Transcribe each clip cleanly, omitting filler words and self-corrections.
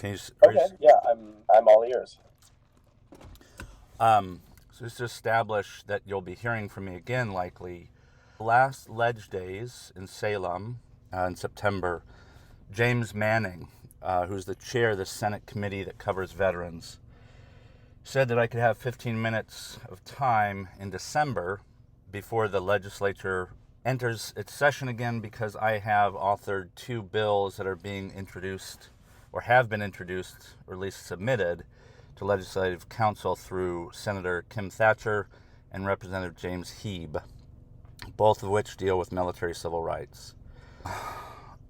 Can you? Okay, yeah, I'm all ears. So just to establish that you'll be hearing from me again, likely. Last Ledge Days in Salem in September, James Manning, who's the chair of the Senate committee that covers veterans, said that I could have 15 minutes of time in December before the legislature enters its session again, because I have authored two bills that are being introduced or have been introduced, or at least submitted, to Legislative Council through Senator Kim Thatcher and Representative James Heeb, both of which deal with military civil rights.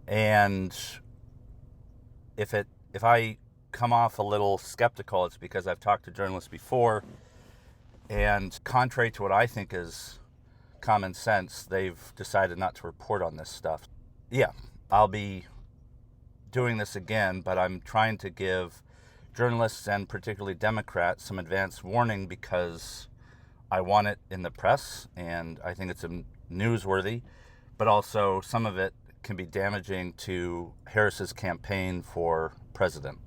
And if I come off a little skeptical, it's because I've talked to journalists before, and contrary to what I think is common sense, they've decided not to report on this stuff. Yeah, I'll be doing this again, but I'm trying to give journalists and particularly Democrats some advance warning, because I want it in the press and I think it's newsworthy, but also some of it can be damaging to Harris's campaign for president.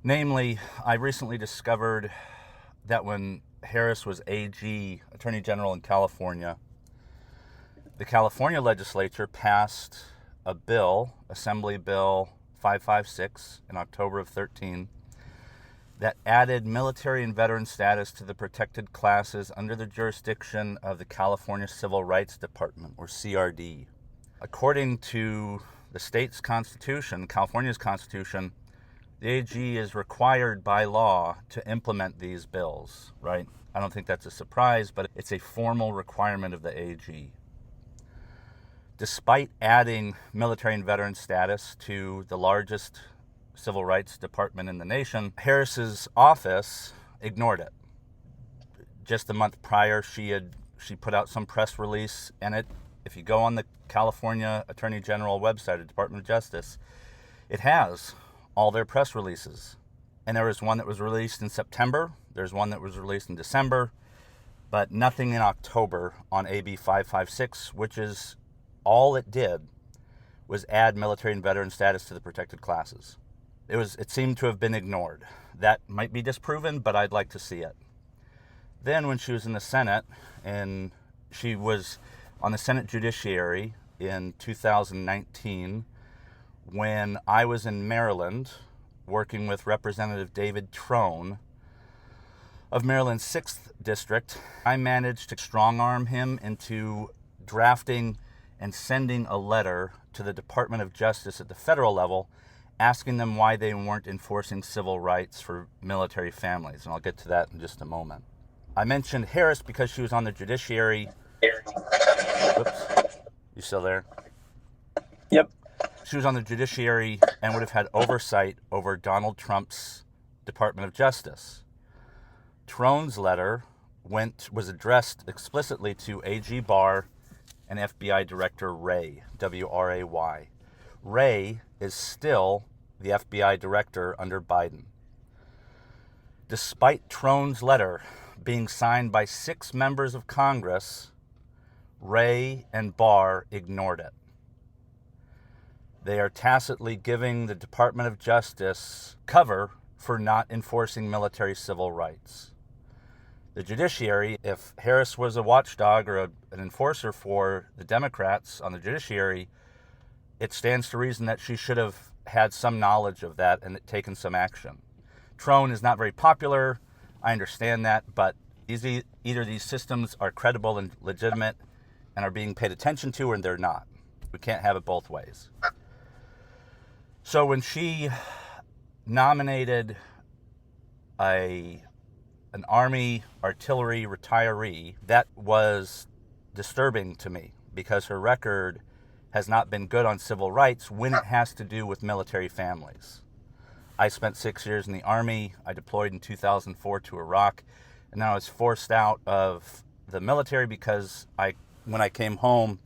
Namely, I recently discovered that when Harris was AG, Attorney General in California, the California legislature passed a bill, Assembly Bill 556, in October of 13, that added military and veteran status to the protected classes under the jurisdiction of the California Civil Rights Department, or CRD. According to the state's constitution, California's constitution, the AG is required by law to implement these bills, right? I don't think that's a surprise, but it's a formal requirement of the AG. Despite adding military and veteran status to the largest civil rights department in the nation, Harris's office ignored it. Just a month prior, she put out some press release, and if you go on the California Attorney General website, the Department of Justice, it has all their press releases. And there was one that was released in September, there's one that was released in December, but nothing in October on AB 556, which is all it did was add military and veteran status to the protected classes. It seemed to have been ignored. That might be disproven, but I'd like to see it. Then when she was in the Senate, and she was on the Senate Judiciary in 2019, when I was in Maryland working with Representative David Trone of Maryland's 6th District, I managed to strong-arm him into drafting and sending a letter to the Department of Justice at the federal level, asking them why they weren't enforcing civil rights for military families. And I'll get to that in just a moment. I mentioned Harris because she was on the judiciary. Whoops. You still there? Yep. She was on the judiciary and would have had oversight over Donald Trump's Department of Justice. Trone's letter was addressed explicitly to AG Barr and FBI Director Wray, W-R-A-Y. Wray is still the FBI director under Biden. Despite Trone's letter being signed by 6 members of Congress, Wray and Barr ignored it. They are tacitly giving the Department of Justice cover for not enforcing military civil rights. The judiciary, if Harris was a watchdog or an enforcer for the Democrats on the judiciary, it stands to reason that she should have had some knowledge of that and taken some action. Trone is not very popular, I understand that, but either these systems are credible and legitimate and are being paid attention to, or they're not. We can't have it both ways. So when she nominated an Army artillery retiree, that was disturbing to me, because her record has not been good on civil rights when it has to do with military families. I spent 6 years in the Army. I deployed in 2004 to Iraq, and then I was forced out of the military because when I came home,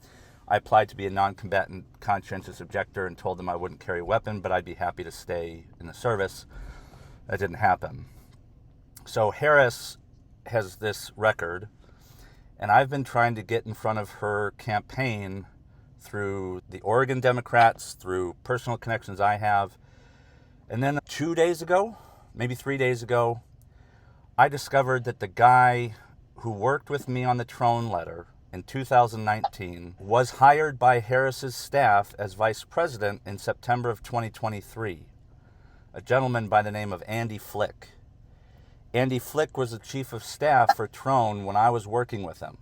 I applied to be a non-combatant conscientious objector and told them I wouldn't carry a weapon, but I'd be happy to stay in the service. That didn't happen. So Harris has this record, and I've been trying to get in front of her campaign through the Oregon Democrats, through personal connections I have, And then 2 days ago, maybe 3 days ago, I discovered that the guy who worked with me on the Trone letter in 2019 was hired by Harris's staff as vice president in September of 2023. A gentleman by the name of Andy Flick. Andy Flick was the chief of staff for Trone when I was working with him.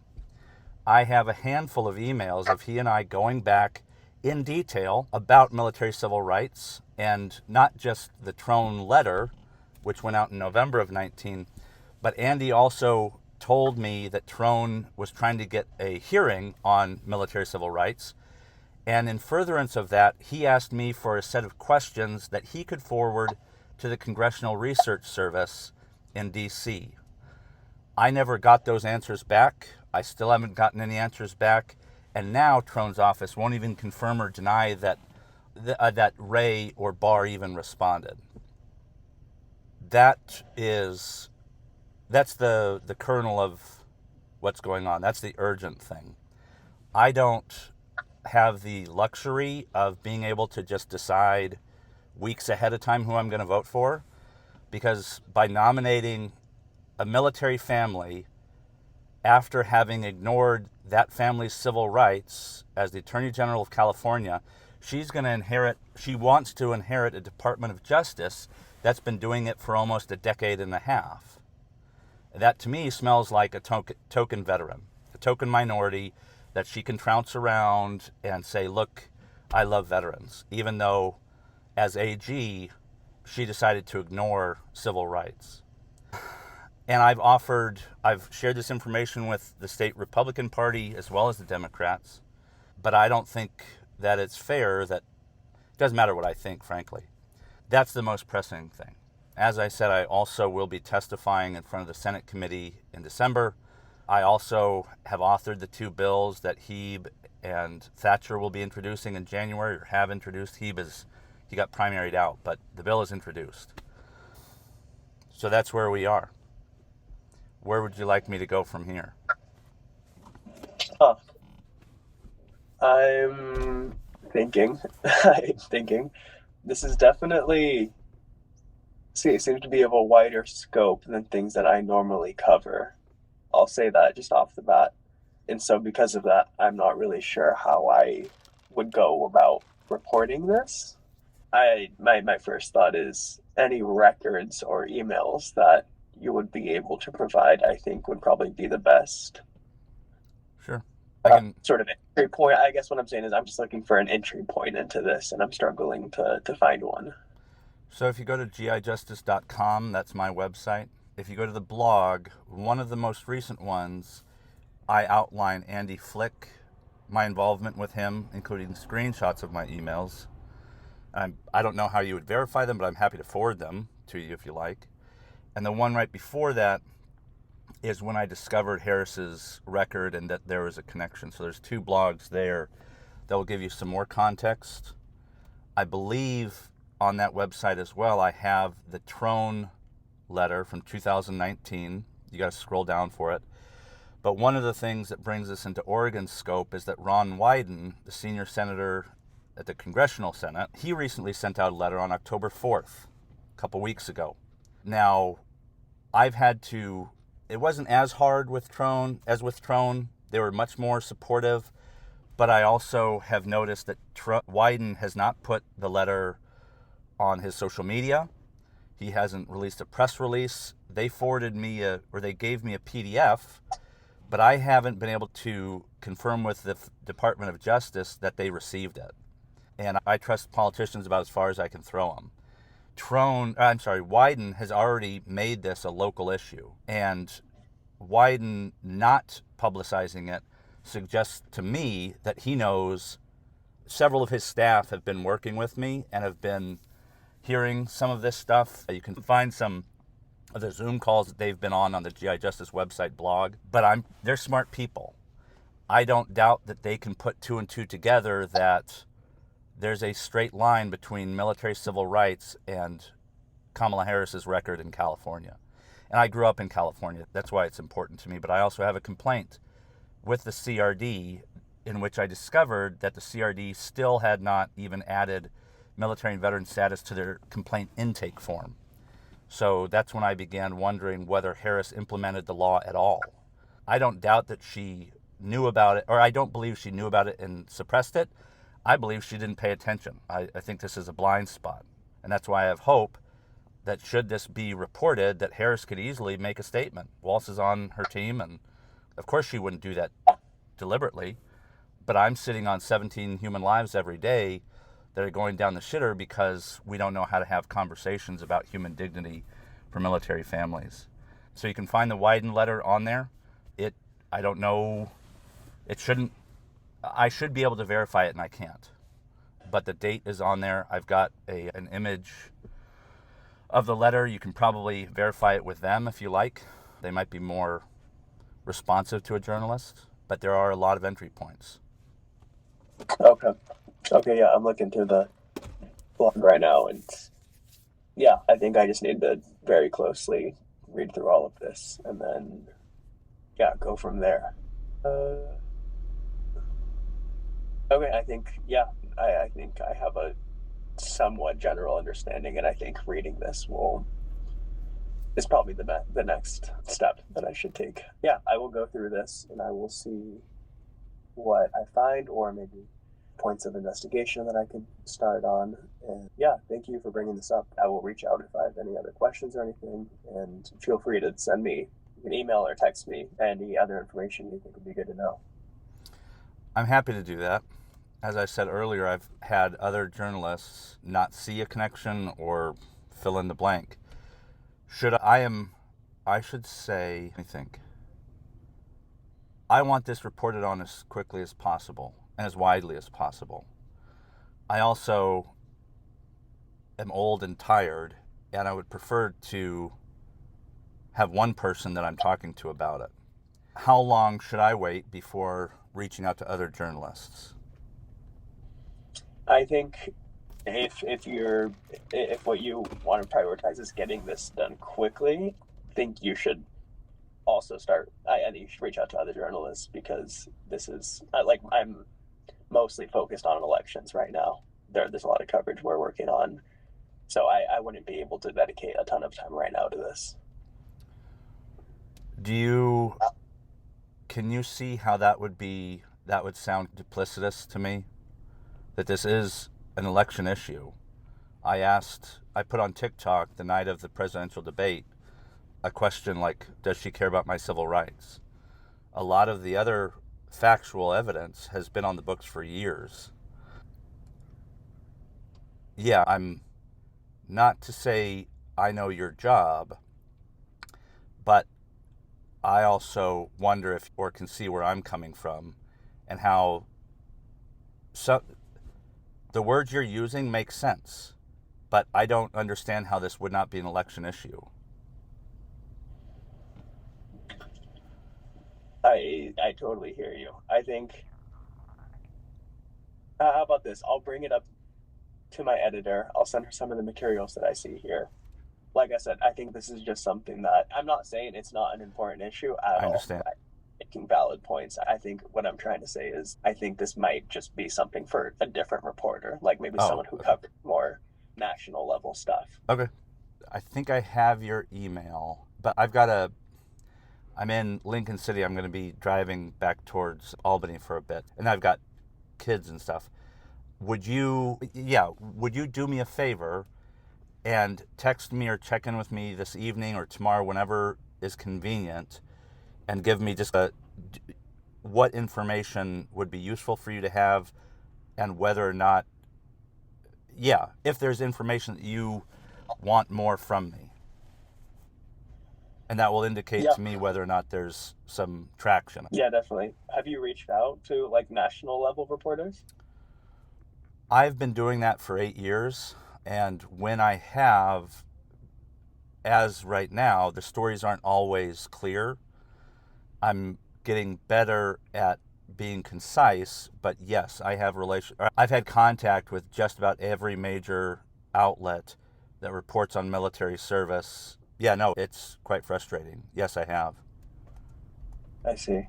I have a handful of emails of he and I going back in detail about military civil rights, and not just the Trone letter, which went out in November of 19, but Andy also told me that Trone was trying to get a hearing on military civil rights. And in furtherance of that, he asked me for a set of questions that he could forward to the Congressional Research Service in D.C. I never got those answers back. I still haven't gotten any answers back. And now Trone's office won't even confirm or deny that Ray or Barr even responded. That's the kernel of what's going on. That's the urgent thing. I don't have the luxury of being able to just decide weeks ahead of time who I'm going to vote for, because by nominating a military family after having ignored that family's civil rights as the Attorney General of California, she wants to inherit a Department of Justice that's been doing it for almost a decade and a half. That to me smells like a token veteran, a token minority that she can trounce around and say, look, I love veterans, even though as AG, she decided to ignore civil rights. And I've shared this information with the state Republican Party as well as the Democrats, but I don't think that it's fair it doesn't matter what I think, frankly. That's the most pressing thing. As I said, I also will be testifying in front of the Senate committee in December. I also have authored the 2 bills that Hebe and Thatcher will be introducing in January, or have introduced. He got primaried out, but the bill is introduced. So that's where we are. Where would you like me to go from here? I'm thinking. This is definitely, it seems to be of a wider scope than things that I normally cover. I'll say that just off the bat. And so because of that, I'm not really sure how I would go about reporting this. My first thought is any records or emails that you would be able to provide, I think would probably be the best. Sure. Sort of entry point. I guess what I'm saying is I'm just looking for an entry point into this, and I'm struggling to find one. So if you go to gijustice.com, that's my website. If you go to the blog, one of the most recent ones, I outline Andy Flick, my involvement with him, including screenshots of my emails. I don't know how you would verify them, but I'm happy to forward them to you if you like. And the one right before that is when I discovered Harris's record and that there was a connection. So there's 2 blogs there that will give you some more context. I believe on that website as well, I have the Trone letter from 2019. You got to scroll down for it. But one of the things that brings us into Oregon's scope is that Ron Wyden, the senior senator at the Congressional Senate, he recently sent out a letter on October 4th, a couple weeks ago. Now, it wasn't as hard with Trone as with Trone. They were much more supportive, but I also have noticed that Wyden has not put the letter on his social media. He hasn't released a press release. They forwarded me they gave me a PDF, but I haven't been able to confirm with the Department of Justice that they received it. And I trust politicians about as far as I can throw them. Wyden has already made this a local issue, and Wyden not publicizing it suggests to me that he knows several of his staff have been working with me and have been hearing some of this stuff. You can find some of the Zoom calls that they've been on the GI Justice website blog, but they're smart people. I don't doubt that they can put 2 and 2 together, that there's a straight line between military civil rights and Kamala Harris's record in California. And I grew up in California. That's why it's important to me. But I also have a complaint with the CRD in which I discovered that the CRD still had not even added military and veteran status to their complaint intake form. So that's when I began wondering whether Harris implemented the law at all. I don't doubt that she knew about it, or I don't believe she knew about it and suppressed it. I believe she didn't pay attention. I think this is a blind spot. And that's why I have hope that should this be reported, that Harris could easily make a statement. Walz is on her team, and of course she wouldn't do that deliberately. But I'm sitting on 17 human lives every day that are going down the shitter because we don't know how to have conversations about human dignity for military families. So you can find the Wyden letter on there. I don't know, I should be able to verify it and I can't. But the date is on there. I've got an image of the letter. You can probably verify it with them if you like. They might be more responsive to a journalist, but there are a lot of entry points. Okay. Okay, yeah, I'm looking through the blog right now, and yeah, I think I just need to very closely read through all of this and then, yeah, go from there. Okay, I think, yeah, I think I have a somewhat general understanding, and I think reading this is probably the next step that I should take. Yeah, I will go through this and I will see what I find, or maybe points of investigation that I can start on. And yeah, thank you for bringing this up. I will reach out if I have any other questions or anything, and feel free to send me an email or text me any other information you think would be good to know. I'm happy to do that. As I said earlier, I've had other journalists not see a connection or fill in the blank. I should say, I think, I want this reported on as quickly as possible and as widely as possible. I also am old and tired, and I would prefer to have one person that I'm talking to about it. How long should I wait before reaching out to other journalists? I think if what you want to prioritize is getting this done quickly, I think you should also start. I think you should reach out to other journalists, because this is I'm mostly focused on elections right now. There's a lot of coverage we're working on, so I wouldn't be able to dedicate a ton of time right now to this. Can you see how that would sound duplicitous to me? That this is an election issue. I put on TikTok the night of the presidential debate a question like, does she care about my civil rights? A lot of the other factual evidence has been on the books for years. Yeah, I'm not to say I know your job, but I also wonder if or can see where I'm coming from and how the words you're using make sense, but I don't understand how this would not be an election issue. I totally hear you. I think, how about this? I'll bring it up to my editor. I'll send her some of the materials that I see here. Like I said, I think this is just something that, I'm not saying it's not an important issue at all. I understand. Making valid points. I think what I'm trying to say is I think this might just be something for a different reporter, like maybe someone who covered more national level stuff. Okay. I think I have your email, but I'm in Lincoln City. I'm going to be driving back towards Albany for a bit, and I've got kids and stuff. Would you do me a favor and text me or check in with me this evening or tomorrow, whenever is convenient, and give me just what information would be useful for you to have, and whether or not, if there's information that you want more from me. And that will indicate to me whether or not there's some traction. Yeah, definitely. Have you reached out to national level reporters? I've been doing that for 8 years, and when I have, as right now, the stories aren't always clear. I'm getting better at being concise, but yes, I've had contact with just about every major outlet that reports on military service. Yeah, no, it's quite frustrating. Yes, I have. I see.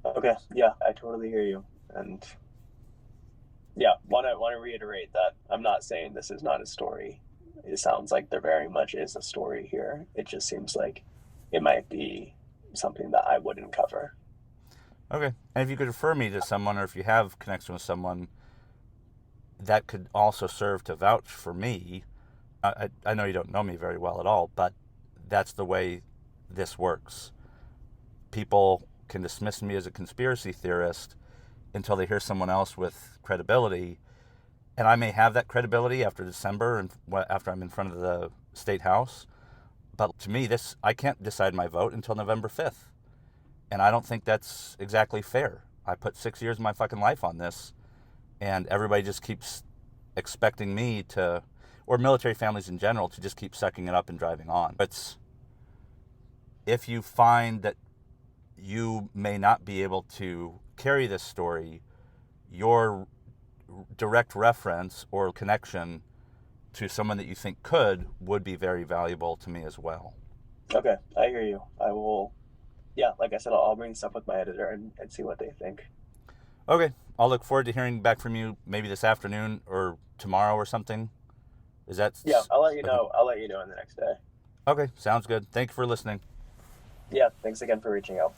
Okay, yeah, I totally hear you. And yeah, want to reiterate that I'm not saying this is not a story. It sounds like there very much is a story here. It just seems like it might be something that I wouldn't cover. Okay. And if you could refer me to someone, or if you have connection with someone that could also serve to vouch for me, I know you don't know me very well at all, but that's the way this works. People can dismiss me as a conspiracy theorist until they hear someone else with credibility. And I may have that credibility after December and after I'm in front of the state house. But to me, I can't decide my vote until November 5th. And I don't think that's exactly fair. I put 6 years of my fucking life on this, and everybody just keeps expecting me to, or military families in general, to just keep sucking it up and driving on. But if you find that you may not be able to carry this story, your direct reference or connection to someone that you think could would be very valuable to me as well. Okay, I hear you. I will, yeah, like I said, I'll bring this up with my editor and see what they think. Okay, I'll look forward to hearing back from you maybe this afternoon or tomorrow or something. Is that... Yeah, I'll let you okay? know. I'll let you know in the next day. Okay, sounds good. Thank you for listening. Yeah, thanks again for reaching out.